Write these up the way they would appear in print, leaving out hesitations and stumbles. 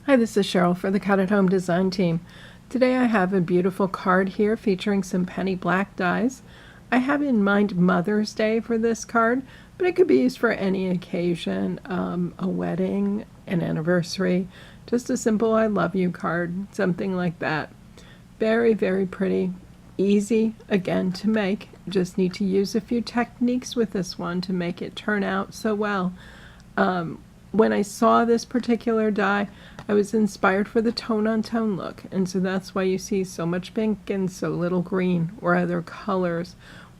Hi, this is Cheryl for the Cut at Home Design Team. Today I have a beautiful card here featuring some penny black dies. I have in mind Mother's Day for this card, but it could be used for any occasion, a wedding, an anniversary, just a simple I love you card, something like that. Very, very pretty. Easy, again, to make. Just need to use a few techniques with this one to make it turn out so well. When I saw this particular die, I was inspired for the tone-on-tone look, and so that's why you see so much pink and so little green or other colors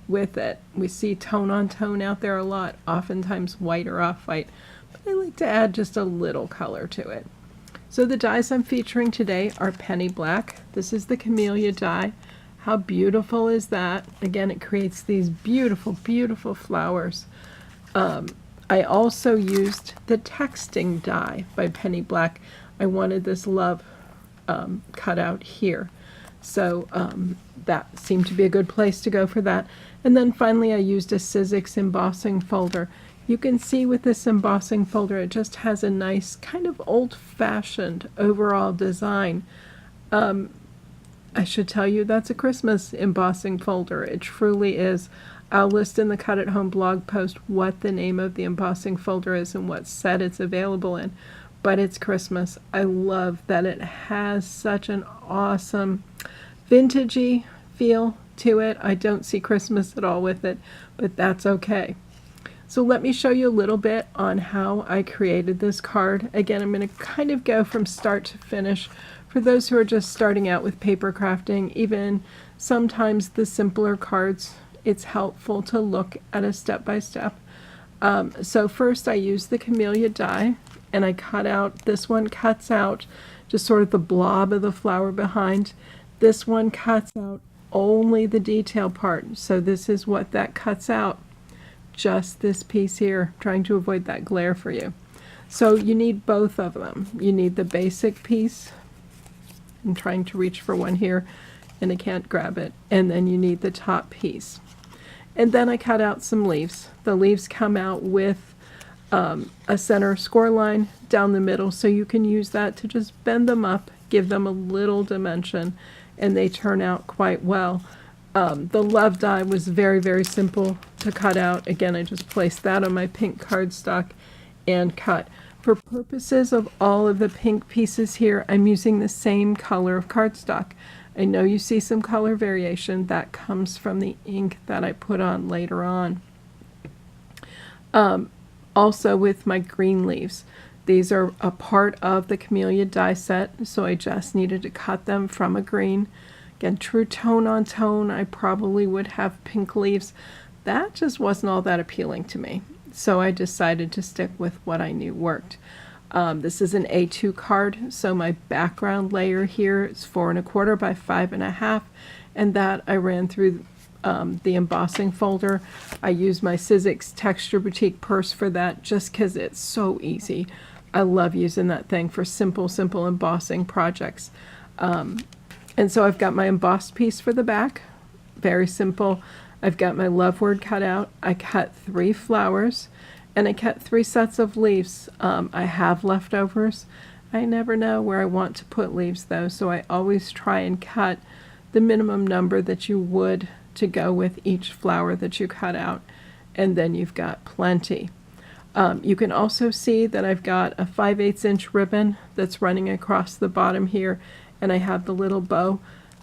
with it. We see tone-on-tone out there a lot, oftentimes white or off-white, but I like to add just a little color to it. So the dies I'm featuring today are penny black. This is the Camelia die. How beautiful is that? Again, it creates these beautiful, beautiful flowers. I also used the texting die by Penny Black. I wanted this love cut out here. So that seemed to be a good place to go for that. And then finally I used a Sizzix embossing folder. You can see with this embossing folder it just has a nice kind of old-fashioned overall design. I should tell you that's a Christmas embossing folder. It truly is. I'll list in the Cut at Home blog post what the name of the embossing folder is and what set it's available in, but it's Christmas. I love that it has such an awesome vintagey feel to it. I don't see Christmas at all with it, but that's okay. So let me show you a little bit on how I created this card. Again, I'm going to kind of go from start to finish. For those who are just starting out with paper crafting, even sometimes the simpler cards, it's helpful to look at a step-by-step. So first I used the Camelia die, and I cut out, this one cuts out just sort of the blob of the flower behind. This one cuts out only the detail part, so this is what that cuts out. Just this piece here, trying to avoid that glare for you. So you need both of them. You need the basic piece. I'm trying to reach for one here, and I can't grab it. And then you need the top piece. And then I cut out some leaves. The leaves come out with a center score line down the middle, so you can use that to just bend them up, give them a little dimension, and they turn out quite well. The love die was very, very simple to cut out. Again, I just placed that on my pink cardstock and cut. For purposes of all of the pink pieces here, I'm using the same color of cardstock. I know you see some color variation. That comes from the ink that I put on later on. Also with my green leaves, these are a part of the Camelia die set, so I just needed to cut them from a green. Again, true tone on tone, I probably would have pink leaves. That just wasn't all that appealing to me, so I decided to stick with what I knew worked. This is an A2 card, so my background layer here is 4 1/4 by 5 1/2, and that I ran through the embossing folder. I used my Sizzix Texture Boutique purse for that just because it's so easy. I love using that thing for simple embossing projects. And so I've got my embossed piece for the back, very simple. I've got my love word cut out. I cut 3 flowers. And I cut 3 sets of leaves. I have leftovers. I never know where I want to put leaves though, so I always try and cut the minimum number that you would to go with each flower that you cut out, and then you've got plenty. You can also see that I've got a 5/8 inch ribbon that's running across the bottom here, and I have the little bow.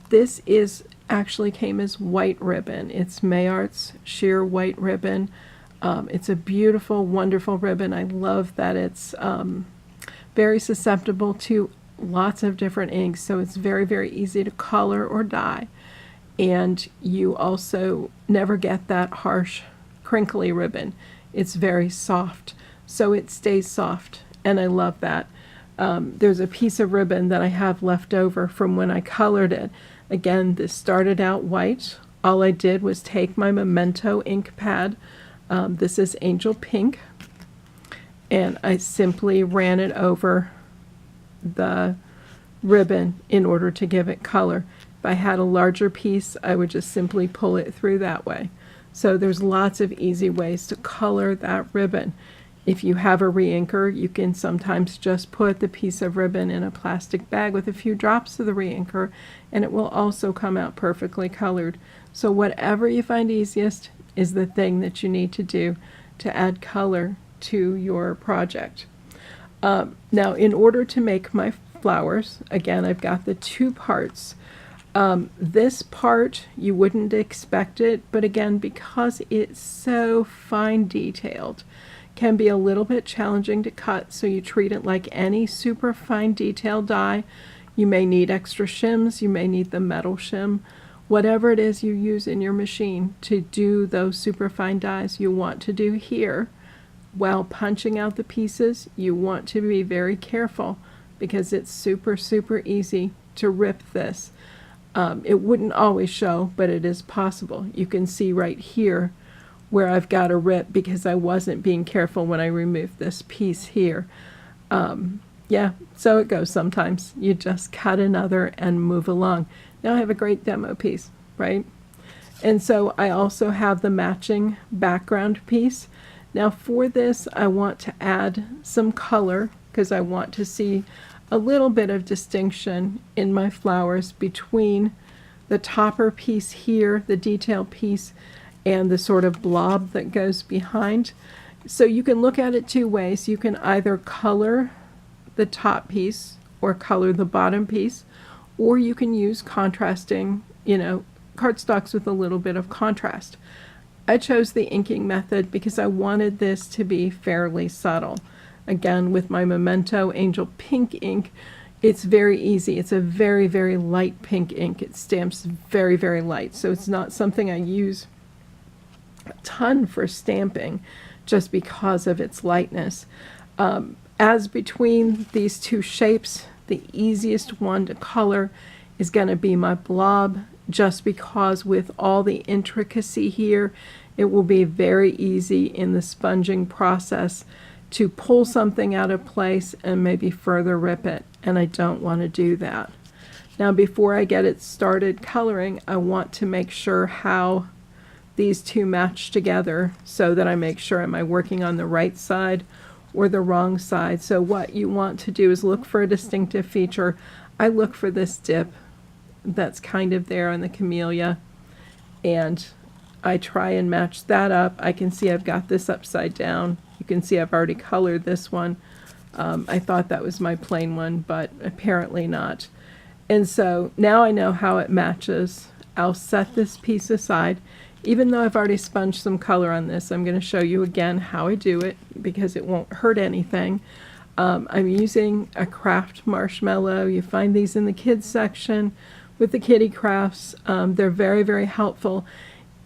This is actually came as white ribbon. It's Mayart's sheer white ribbon. It's a beautiful, wonderful ribbon. I love that it's very susceptible to lots of different inks, so it's very, very easy to color or dye. And you also never get that harsh, crinkly ribbon. It's very soft, so it stays soft, and I love that. There's a piece of ribbon that I have left over from when I colored it. Again, this started out white. All I did was take my Memento ink pad. This is Angel Pink, and I simply ran it over the ribbon in order to give it color. If I had a larger piece, I would just simply pull it through that way. So there's lots of easy ways to color that ribbon. If you have a reinker, you can sometimes just put the piece of ribbon in a plastic bag with a few drops of the reinker, and it will also come out perfectly colored. So whatever you find easiest is the thing that you need to do to add color to your project. Now, in order to make my flowers, again, I've got the two parts. This part, you wouldn't expect it, but again, because it's so fine detailed, can be a little bit challenging to cut, so you treat it like any super fine detail die. You may need extra shims, you may need the metal shim, whatever it is you use in your machine to do those super fine dies you want to do here. While punching out the pieces, you want to be very careful because it's super easy to rip this. It wouldn't always show, but it is possible. You can see right here where I've got a rip because I wasn't being careful when I removed this piece here. Yeah, so it goes sometimes. You just cut another and move along. Now I have a great demo piece, right? And so I also have the matching background piece. Now for this, I want to add some color because I want to see a little bit of distinction in my flowers between the topper piece here, the detail piece, and the sort of blob that goes behind. So you can look at it two ways. You can either color the top piece or color the bottom piece, or you can use contrasting, cardstocks with a little bit of contrast. I chose the inking method because I wanted this to be fairly subtle. Again, with my Memento Angel Pink ink, it's very easy. It's a very light pink ink. It stamps very light, so it's not something I use a ton for stamping just because of its lightness. As between these two shapes, the easiest one to color is going to be my blob, just because with all the intricacy here, it will be very easy in the sponging process to pull something out of place and maybe further rip it, and I don't want to do that. Now before I get it started coloring, I want to make sure how these two match together so that I make sure am I working on the right side or the wrong side. So what you want to do is look for a distinctive feature. I look for this dip that's kind of there on the Camelia, and I try and match that up. I can see I've got this upside down. You can see I've already colored this one. I thought that was my plain one, but apparently not. And so now I know how it matches. I'll set this piece aside. Even though I've already sponged some color on this, I'm going to show you again how I do it because it won't hurt anything. I'm using a craft marshmallow. You find these in the kids section with the kitty crafts. They're very helpful.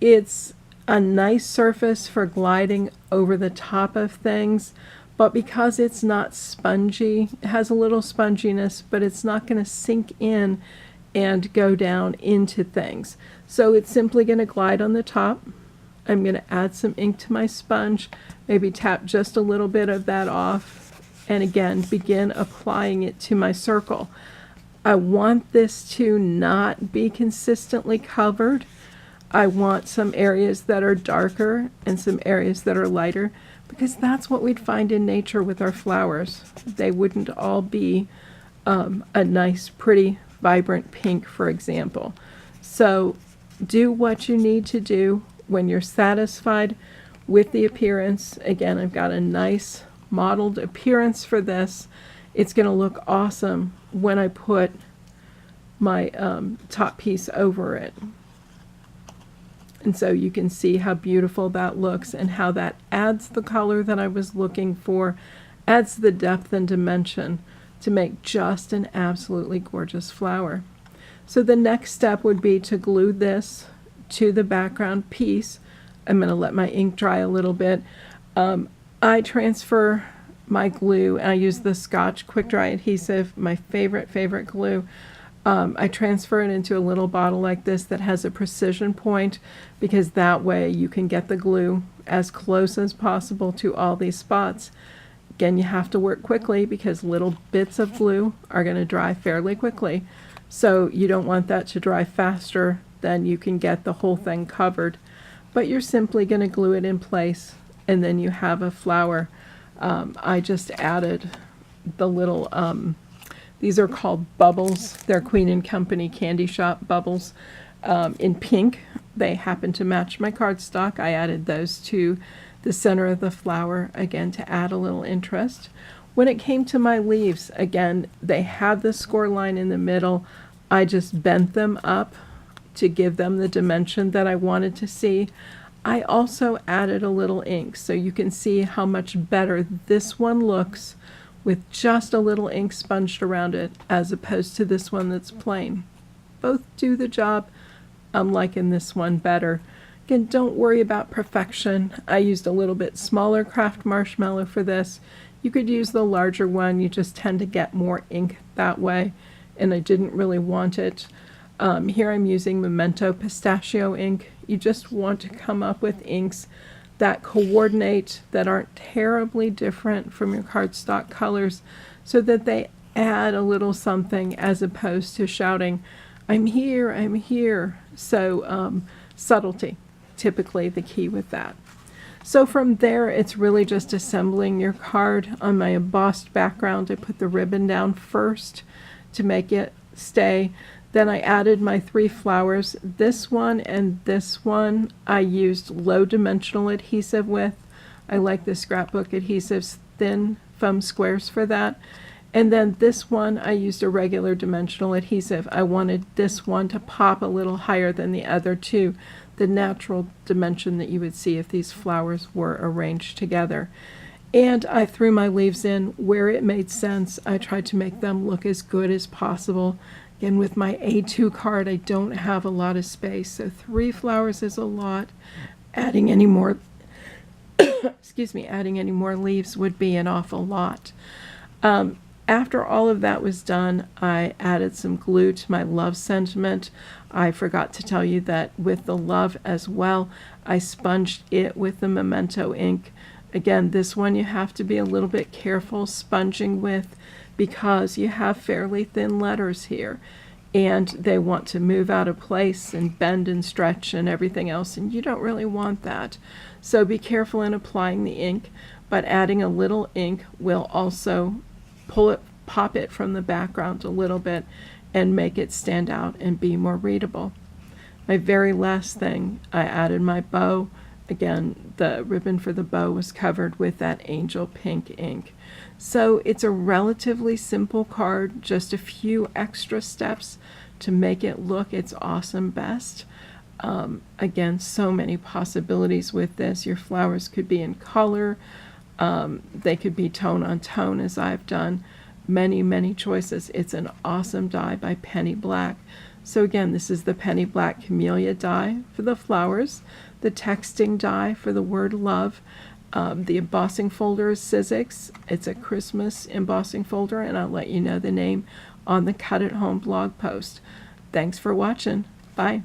It's a nice surface for gliding over the top of things, but because it's not spongy, it has a little sponginess, but it's not going to sink in and go down into things. So it's simply going to glide on the top. I'm going to add some ink to my sponge, maybe tap just a little bit of that off, and again begin applying it to my circle. I want this to not be consistently covered. I want some areas that are darker and some areas that are lighter, because that's what we'd find in nature with our flowers. They wouldn't all be a nice, pretty, vibrant pink, for example. So do what you need to do when you're satisfied with the appearance. Again, I've got a nice modeled appearance for this. It's going to look awesome when I put my top piece over it. And so you can see how beautiful that looks and how that adds the color that I was looking for, adds the depth and dimension to make just an absolutely gorgeous flower. So the next step would be to glue this to the background piece. I'm going to let my ink dry a little bit. I transfer my glue, and I use the Scotch Quick Dry Adhesive, my favorite glue. I transfer it into a little bottle like this that has a precision point, because that way you can get the glue as close as possible to all these spots. Again, you have to work quickly because little bits of glue are going to dry fairly quickly. So you don't want that to dry faster than you can get the whole thing covered. But you're simply going to glue it in place, and then you have a flower. I just added the little, these are called bubbles. They're Queen and Company Candy Shop bubbles in pink. They happen to match my cardstock. I added those to the center of the flower, again, to add a little interest. When it came to my leaves, again, they had the score line in the middle. I just bent them up to give them the dimension that I wanted to see. I also added a little ink so you can see how much better this one looks with just a little ink sponged around it as opposed to this one that's plain. Both do the job. I'm liking this one better. Again, don't worry about perfection. I used a little bit smaller craft marshmallow for this. You could use the larger one. You just tend to get more ink that way, and I didn't really want it. Here I'm using Memento Pistachio ink. You just want to come up with inks that coordinate, that aren't terribly different from your cardstock colors, so that they add a little something as opposed to shouting, I'm here, I'm here. So subtlety, typically the key with that. So from there, it's really just assembling your card. On my embossed background, I put the ribbon down first to make it stay. Then I added my 3 flowers. This one and this one I used low dimensional adhesive with. I like the scrapbook adhesives, thin foam squares for that. And then this one I used a regular dimensional adhesive. I wanted this one to pop a little higher than the other two, the natural dimension that you would see if these flowers were arranged together. And I threw my leaves in where it made sense. I tried to make them look as good as possible. Again, with my A2 card, I don't have a lot of space, so 3 flowers is a lot. Adding any more, excuse me, adding any more leaves would be an awful lot. After all of that was done, I added some glue to my love sentiment. I forgot to tell you that with the love as well, I sponged it with the Memento ink. Again, this one you have to be a little bit careful sponging with because you have fairly thin letters here and they want to move out of place and bend and stretch and everything else, and you don't really want that. So be careful in applying the ink, but adding a little ink will also pop it from the background a little bit and make it stand out and be more readable. My very last thing, I added my bow. Again, the ribbon for the bow was covered with that angel pink ink. So it's a relatively simple card, just a few extra steps to make it look its awesome best. Again, so many possibilities with this. Your flowers could be in color. They could be tone on tone, as I've done. Many, many choices. It's an awesome die by Penny Black. So again, this is the Penny Black Camelia die for the flowers, the texting die for the word love. The embossing folder is Sizzix. It's a Christmas embossing folder, and I'll let you know the name on the Cut at Home blog post. Thanks for watching. Bye.